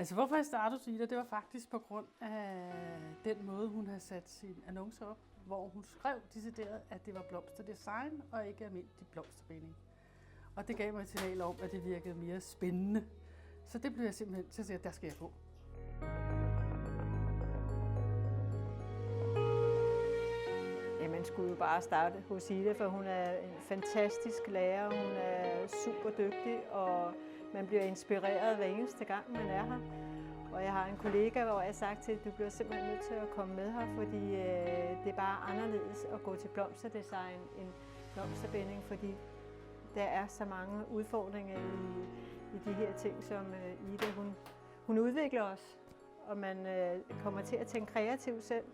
Altså hvorfor jeg startede Ida, det var faktisk på grund af den måde, hun har sat sin annonce op, hvor hun skrev decideret, at det var blomsterdesign og ikke almindelig blomsterbinding. Og det gav mig et signal om, at det virkede mere spændende. Så det blev jeg simpelthen til at sige, at der skal jeg gå. Ja, man skulle jo bare starte hos Ida, for hun er en fantastisk lærer, hun er super dygtig, og man bliver inspireret hver eneste gang, man er her. Og jeg har en kollega, hvor jeg har sagt til, at du bliver simpelthen nødt til at komme med her, fordi det er bare anderledes at gå til blomsterdesign end blomsterbinding, fordi der er så mange udfordringer i de her ting, som Ida hun udvikler os, og man kommer til at tænke kreativt selv.